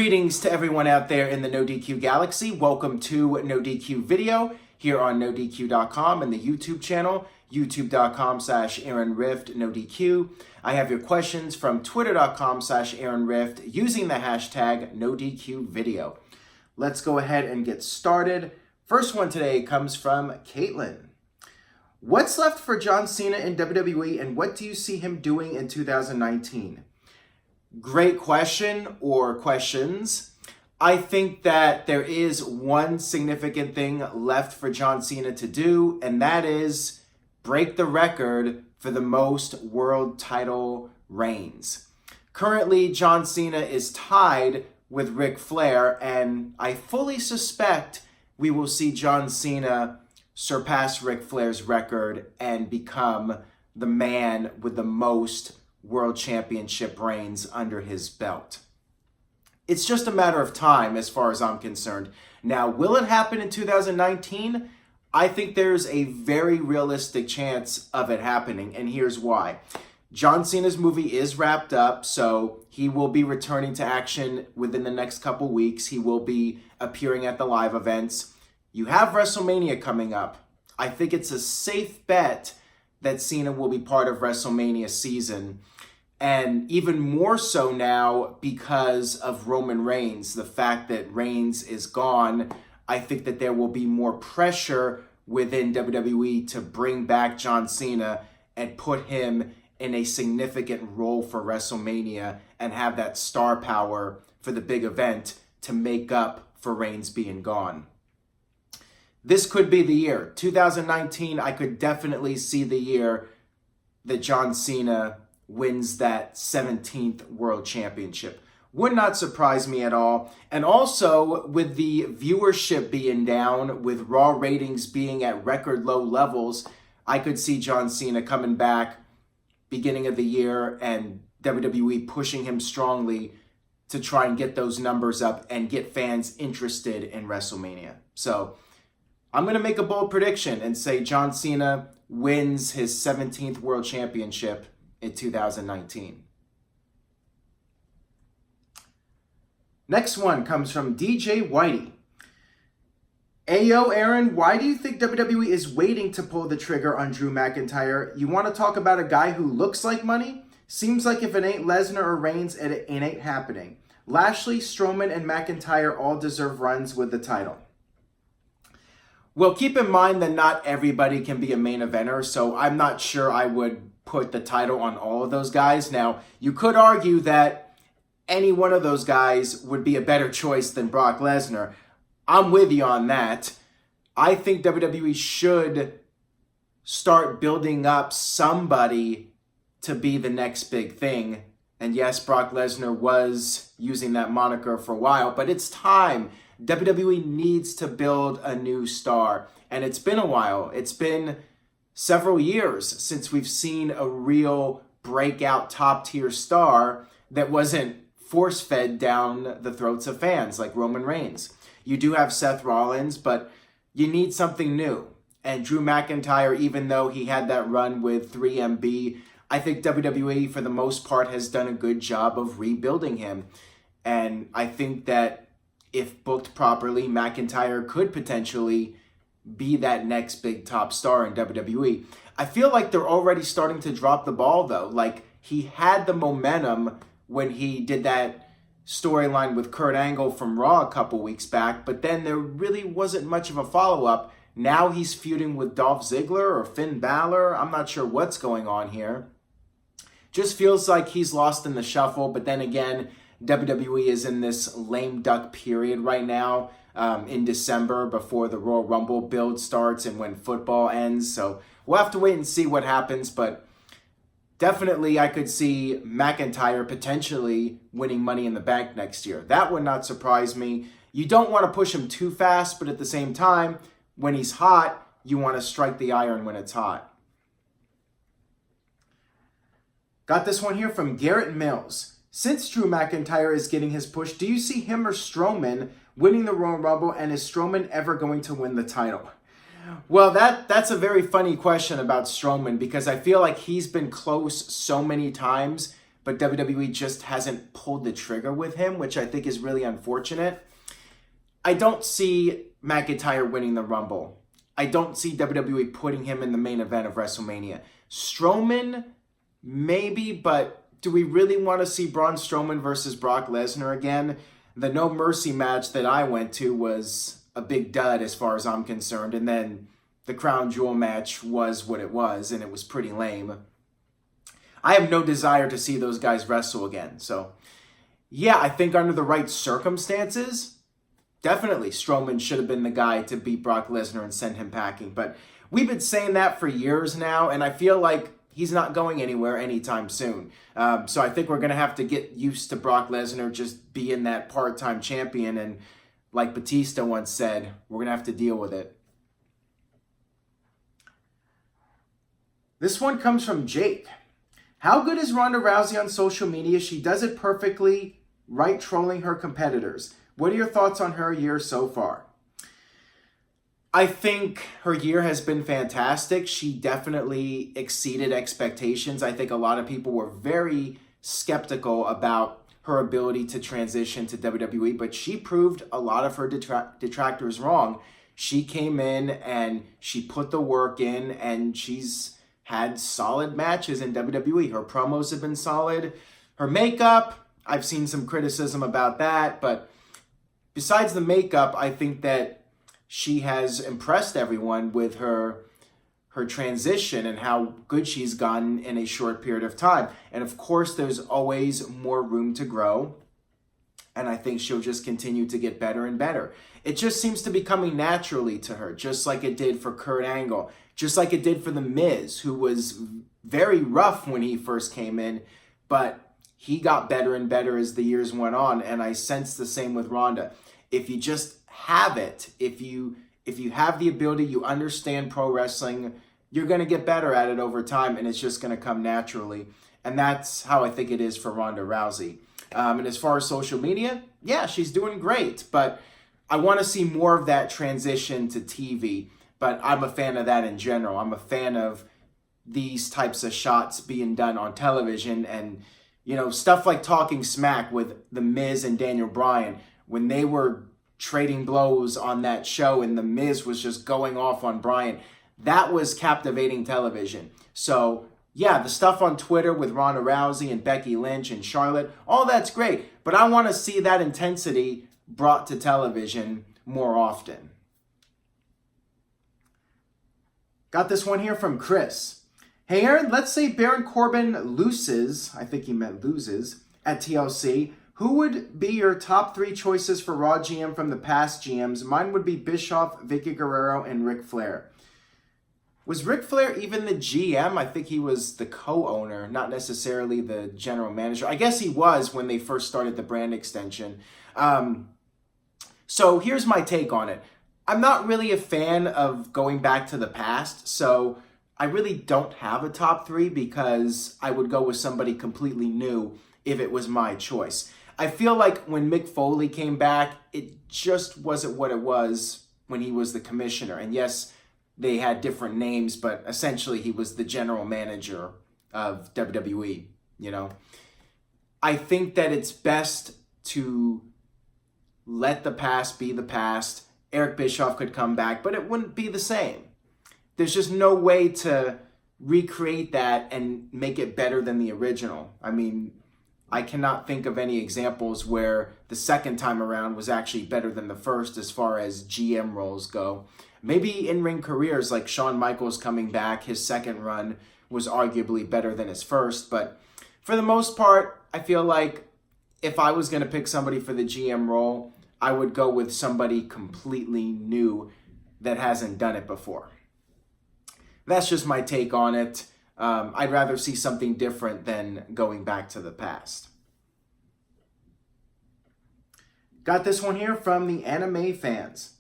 Greetings to everyone out there in the NoDQ galaxy. Welcome to NoDQ video here on NoDQ.com and the YouTube channel, youtube.com/AaronRift NoDQ. I have your questions from twitter.com/AaronRift using the hashtag NoDQvideo. Let's go ahead and get started. First one today comes from Caitlin. What's left for John Cena in WWE and what do you see him doing in 2019? Great question or questions. I think that there is one significant thing left for John Cena to do, and that is break the record for the most world title reigns. Currently, John Cena is tied with Ric Flair, and I fully suspect we will see John Cena surpass Ric Flair's record and become the man with the most world championship reigns under his belt. It's just a matter of time as far as I'm concerned. Now, will it happen in 2019? I think there's a very realistic chance of it happening, and here's why. John Cena's movie is wrapped up, so he will be returning to action within the next couple weeks. He will be appearing at the live events. You have WrestleMania coming up. I think it's a safe bet that Cena will be part of WrestleMania season. And even more so now because of Roman Reigns. The fact that Reigns is gone, I think that there will be more pressure within WWE to bring back John Cena and put him in a significant role for WrestleMania and have that star power for the big event to make up for Reigns being gone. This could be the year. 2019, I could definitely see the year that John Cena wins that 17th World Championship. Would not surprise me at all. And also, with the viewership being down, with Raw ratings being at record low levels, I could see John Cena coming back beginning of the year and WWE pushing him strongly to try and get those numbers up and get fans interested in WrestleMania. So I'm going to make a bold prediction and say John Cena wins his 17th World Championship in 2019. Next one comes from DJ Whitey. Ayo, Aaron, why do you think WWE is waiting to pull the trigger on Drew McIntyre? You want to talk about a guy who looks like money? Seems like if it ain't Lesnar or Reigns, it ain't happening. Lashley, Strowman, and McIntyre all deserve runs with the title. Well, keep in mind that not everybody can be a main eventer, so I'm not sure I would put the title on all of those guys. Now, you could argue that any one of those guys would be a better choice than Brock Lesnar. I'm with you on that. I think WWE should start building up somebody to be the next big thing. And yes, Brock Lesnar was using that moniker for a while, but it's time. WWE needs to build a new star. And it's been a while. It's been several years since we've seen a real breakout top-tier star that wasn't force-fed down the throats of fans like Roman Reigns. You do have Seth Rollins, but you need something new. And Drew McIntyre, even though he had that run with 3MB, I think WWE, for the most part, has done a good job of rebuilding him. And I think that if booked properly, McIntyre could potentially be that next big top star in WWE. I feel like they're already starting to drop the ball, though. Like, he had the momentum when he did that storyline with Kurt Angle from Raw a couple weeks back, but then there really wasn't much of a follow-up. Now he's feuding with Dolph Ziggler or Finn Balor. I'm not sure what's going on here. Just feels like he's lost in the shuffle, but then again, WWE is in this lame duck period right now. In December before the Royal Rumble build starts and when football ends. So we'll have to wait and see what happens. But definitely I could see McIntyre potentially winning Money in the Bank next year. That would not surprise me. You don't want to push him too fast, but at the same time, when he's hot, you want to strike the iron when it's hot. Got this one here from Garrett Mills. Since Drew McIntyre is getting his push, do you see him or Strowman winning the Royal Rumble, and is Strowman ever going to win the title? Well, that's a very funny question about Strowman because I feel like he's been close so many times, but WWE just hasn't pulled the trigger with him, which I think is really unfortunate. I don't see McIntyre winning the Rumble. I don't see WWE putting him in the main event of WrestleMania. Strowman, maybe, but do we really want to see Braun Strowman versus Brock Lesnar again? The No Mercy match that I went to was a big dud as far as I'm concerned, and then the Crown Jewel match was what it was, and it was pretty lame. I have no desire to see those guys wrestle again. So, yeah, I think under the right circumstances, definitely Strowman should have been the guy to beat Brock Lesnar and send him packing. But we've been saying that for years now, and I feel like he's not going anywhere anytime soon. So I think we're going to have to get used to Brock Lesnar just being that part-time champion. And like Batista once said, we're going to have to deal with it. This one comes from Jake. How good is Ronda Rousey on social media? She does it perfectly, right, trolling her competitors. What are your thoughts on her year so far? I think her year has been fantastic. She definitely exceeded expectations. I think a lot of people were very skeptical about her ability to transition to WWE, but she proved a lot of her detractors wrong. She came in and she put the work in, and she's had solid matches in WWE. Her promos have been solid. Her makeup, I've seen some criticism about that, but besides the makeup, I think that she has impressed everyone with her transition and how good she's gotten in a short period of time. And of course, there's always more room to grow. And I think she'll just continue to get better and better. It just seems to be coming naturally to her, just like it did for Kurt Angle, just like it did for The Miz, who was very rough when he first came in, but he got better and better as the years went on. And I sense the same with Ronda. If you just have it, if you have the ability, you understand pro wrestling, you're going to get better at it over time, and it's just going to come naturally. And that's how I think it is for Ronda Rousey. And as far as social media, yeah, she's doing great, but I want to see more of that transition to TV. But I'm a fan of that in general. I'm a fan of these types of shots being done on television, and stuff like Talking Smack with The Miz and Daniel Bryan, when they were trading blows on that show and The Miz was just going off on Bryan. That was captivating television. So, yeah, the stuff on Twitter with Ronda Rousey and Becky Lynch and Charlotte, all that's great. But I want to see that intensity brought to television more often. Got this one here from Chris. Hey, Aaron, let's say Baron Corbin loses, I think he meant loses, at TLC. Who would be your top 3 choices for Raw GM from the past GMs? Mine would be Bischoff, Vicky Guerrero, and Ric Flair. Was Ric Flair even the GM? I think he was the co-owner, not necessarily the general manager. I guess he was when they first started the brand extension. So here's my take on it. I'm not really a fan of going back to the past, so I really don't have a top 3 because I would go with somebody completely new if it was my choice. I feel like when Mick Foley came back, it just wasn't what it was when he was the commissioner. And yes, they had different names, but essentially he was the general manager of WWE, I think that it's best to let the past be the past. Eric Bischoff could come back, but it wouldn't be the same. There's just no way to recreate that and make it better than the original. I mean, I cannot think of any examples where the second time around was actually better than the first as far as GM roles go. Maybe in-ring careers like Shawn Michaels coming back, his second run was arguably better than his first. But for the most part, I feel like if I was going to pick somebody for the GM role, I would go with somebody completely new that hasn't done it before. That's just my take on it. I'd rather see something different than going back to the past. Got this one here from the anime fans.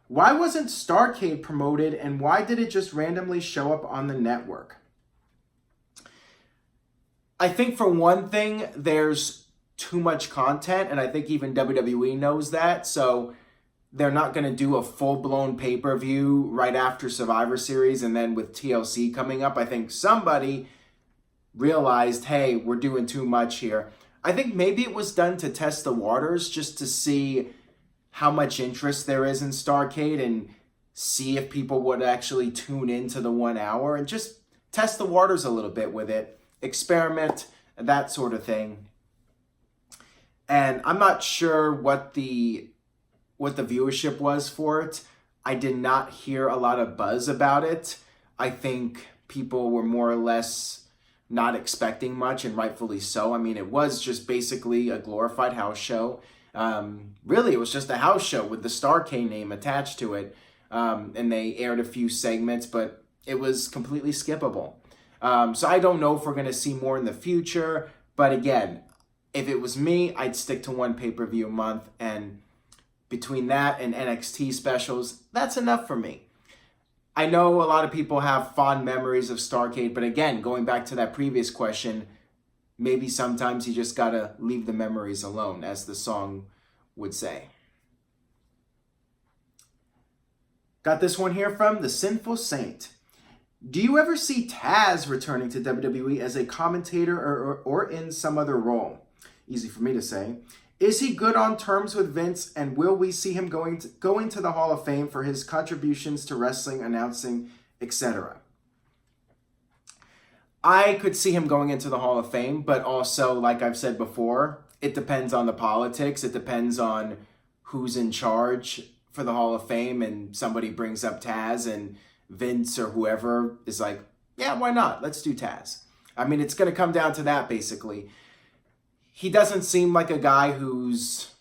Why wasn't Starrcade promoted, and why did it just randomly show up on the network? I think for one thing, there's too much content, and I think even WWE knows that, so they're not going to do a full-blown pay-per-view right after Survivor Series, and then with TLC coming up, I think somebody realized, hey, we're doing too much here. I think maybe it was done to test the waters, just to see how much interest there is in Starrcade and see if people would actually tune into the 1 hour and just test the waters a little bit with it, experiment, that sort of thing. And I'm not sure what the viewership was for it. I did not hear a lot of buzz about it. I think people were more or less not expecting much, and rightfully so. I mean, it was just basically a glorified house show. Really, it was just a house show with the Starrcade name attached to it. And they aired a few segments, but it was completely skippable. So I don't know if we're going to see more in the future. But again, if it was me, I'd stick to one pay-per-view a month. And between that and NXT specials, that's enough for me. I know a lot of people have fond memories of Starrcade, but again, going back to that previous question, maybe sometimes you just gotta leave the memories alone, as the song would say. Got this one here from The Sinful Saint. Do you ever see Tazz returning to WWE as a commentator or in some other role? Easy for me to say. Is he good on terms with Vince, and will we see him going to the Hall of Fame for his contributions to wrestling, announcing, etc.? I could see him going into the Hall of Fame, but also, like I've said before, it depends on the politics. It depends on who's in charge for the Hall of Fame, and somebody brings up Tazz, and Vince or whoever is like, yeah, why not? Let's do Tazz. I mean, it's going to come down to that, basically. He doesn't seem like a guy who's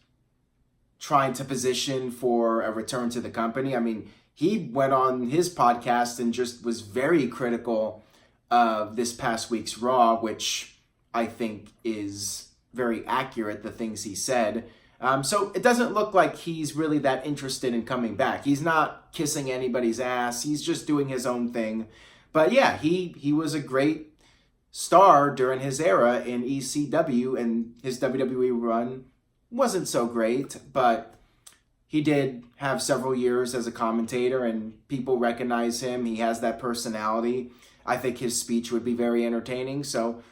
trying to position for a return to the company. I mean, he went on his podcast and just was very critical of this past week's Raw, which I think is very accurate, the things he said. So it doesn't look like he's really that interested in coming back. He's not kissing anybody's ass. He's just doing his own thing. But yeah, he was a great star during his era in ECW, and his WWE run wasn't so great, but he did have several years as a commentator, and people recognize him. He has that personality. I think his speech would be very entertaining, so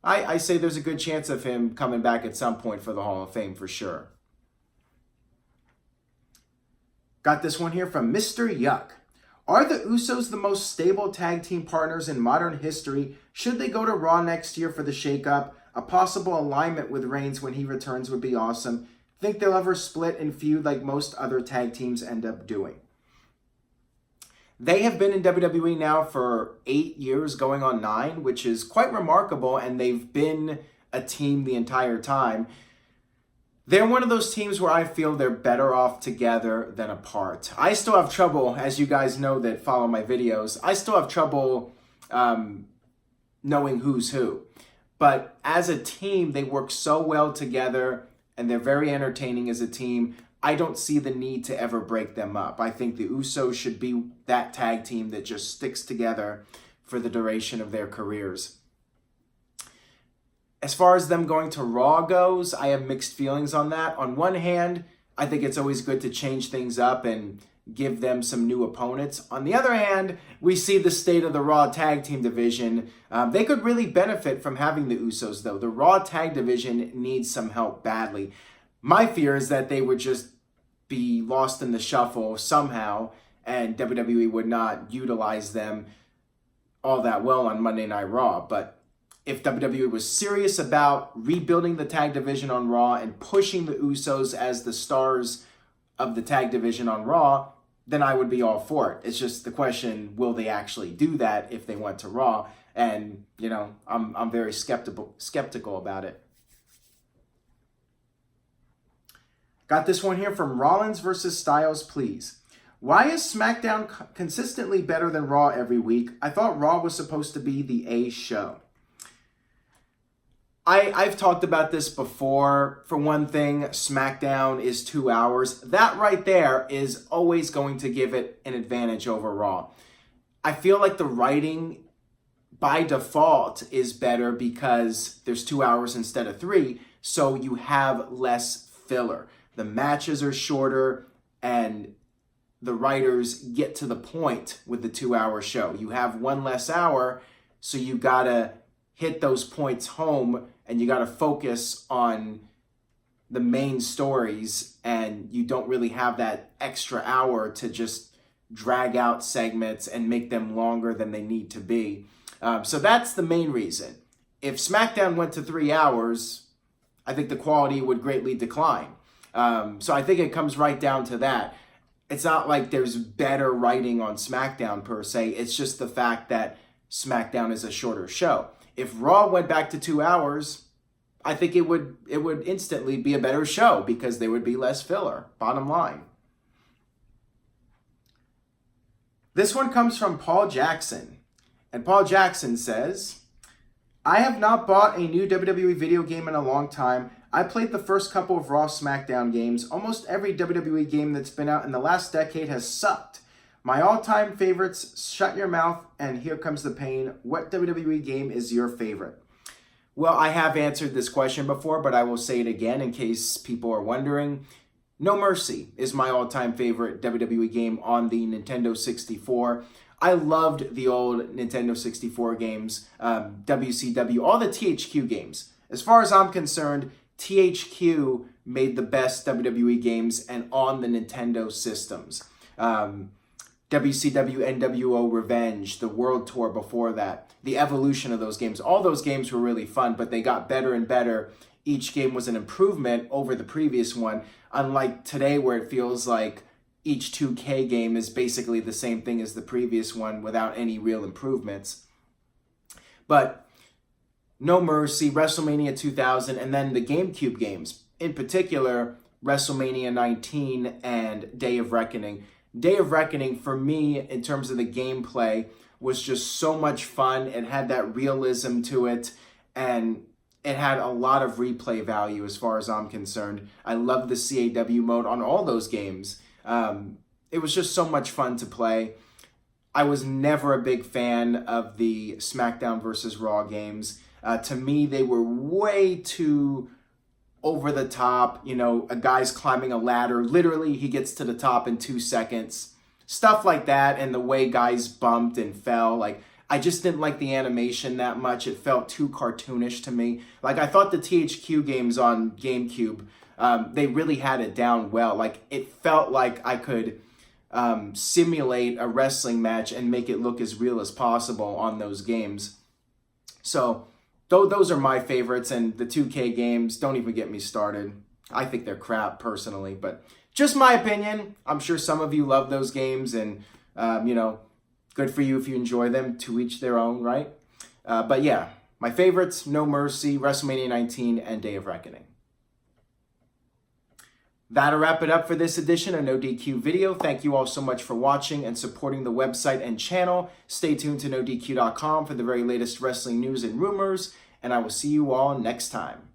I say there's a good chance of him coming back at some point for the Hall of Fame for sure. Got this one here from Mr. Yuck. Are the Usos the most stable tag team partners in modern history? Should they go to Raw next year for the shakeup? A possible alignment with Reigns when he returns would be awesome. Think they'll ever split and feud like most other tag teams end up doing? They have been in WWE now for 8 years, going on 9, which is quite remarkable, and they've been a team the entire time. They're one of those teams where I feel they're better off together than apart. I still have trouble, as you guys know that follow my videos, I still have trouble knowing who's who. But as a team, they work so well together, and they're very entertaining as a team. I don't see the need to ever break them up. I think the Usos should be that tag team that just sticks together for the duration of their careers. As far as them going to Raw goes, I have mixed feelings on that. On one hand, I think it's always good to change things up and give them some new opponents. On the other hand, we see the state of the Raw tag team division. They could really benefit from having the Usos, though. The Raw tag division needs some help badly. My fear is that they would just be lost in the shuffle somehow, and WWE would not utilize them all that well on Monday Night Raw. But if WWE was serious about rebuilding the tag division on Raw and pushing the Usos as the stars of the tag division on Raw, then I would be all for it. It's just the question, will they actually do that if they went to Raw? And, you know, I'm very skeptical about it. Got this one here from Rollins versus Styles, please. Why is SmackDown consistently better than Raw every week? I thought Raw was supposed to be the A show. I've talked about this before. For one thing, SmackDown is 2 hours. That right there is always going to give it an advantage over Raw. I feel like the writing by default is better because there's 2 hours instead of 3, so you have less filler. The matches are shorter, and the writers get to the point with the 2 hour show. You have one less hour, so you gotta hit those points home, and you got to focus on the main stories, and you don't really have that extra hour to just drag out segments and make them longer than they need to be. So that's the main reason. If SmackDown went to 3 hours, I think the quality would greatly decline. So I think it comes right down to that. It's not like there's better writing on SmackDown per se. It's just the fact that SmackDown is a shorter show. If Raw went back to 2 hours, I think it would instantly be a better show because there would be less filler, bottom line. This one comes from Paul Jackson. And Paul Jackson says, I have not bought a new WWE video game in a long time. I played the first couple of Raw SmackDown games. Almost every WWE game that's been out in the last decade has sucked. My all-time favorites, Shut Your Mouth and Here Comes the Pain. What WWE game is your favorite? Well, I have answered this question before, but I will say it again in case people are wondering. No Mercy is my all-time favorite WWE game on the Nintendo 64. I loved the old Nintendo 64 games, WCW, all the THQ games. As far as I'm concerned, THQ made the best WWE games and on the Nintendo systems. WCW, NWO Revenge, the World Tour before that, the evolution of those games. All those games were really fun, but they got better and better. Each game was an improvement over the previous one, unlike today where it feels like each 2K game is basically the same thing as the previous one without any real improvements. But No Mercy, WrestleMania 2000, and then the GameCube games, in particular, WrestleMania 19 and Day of Reckoning. Day of Reckoning, for me, in terms of the gameplay, was just so much fun. It had that realism to it, and it had a lot of replay value as far as I'm concerned. I love the CAW mode on all those games. It was just so much fun to play. I was never a big fan of the SmackDown versus Raw games. To me, they were way too over the top. You know, a guy's climbing a ladder. Literally, he gets to the top in 2 seconds. Stuff like that, and the way guys bumped and fell. Like, I just didn't like the animation that much. It felt too cartoonish to me. Like, I thought the THQ games on GameCube, they really had it down well. Like, it felt like I could simulate a wrestling match and make it look as real as possible on those games. So, those are my favorites, and the 2K games, don't even get me started. I think they're crap, personally, but just my opinion. I'm sure some of you love those games, and, you know, good for you if you enjoy them. To each their own, right? But yeah, my favorites, No Mercy, WrestleMania 19, and Day of Reckoning. That'll wrap it up for this edition of NoDQ Video. Thank you all so much for watching and supporting the website and channel. Stay tuned to NoDQ.com for the very latest wrestling news and rumors, and I will see you all next time.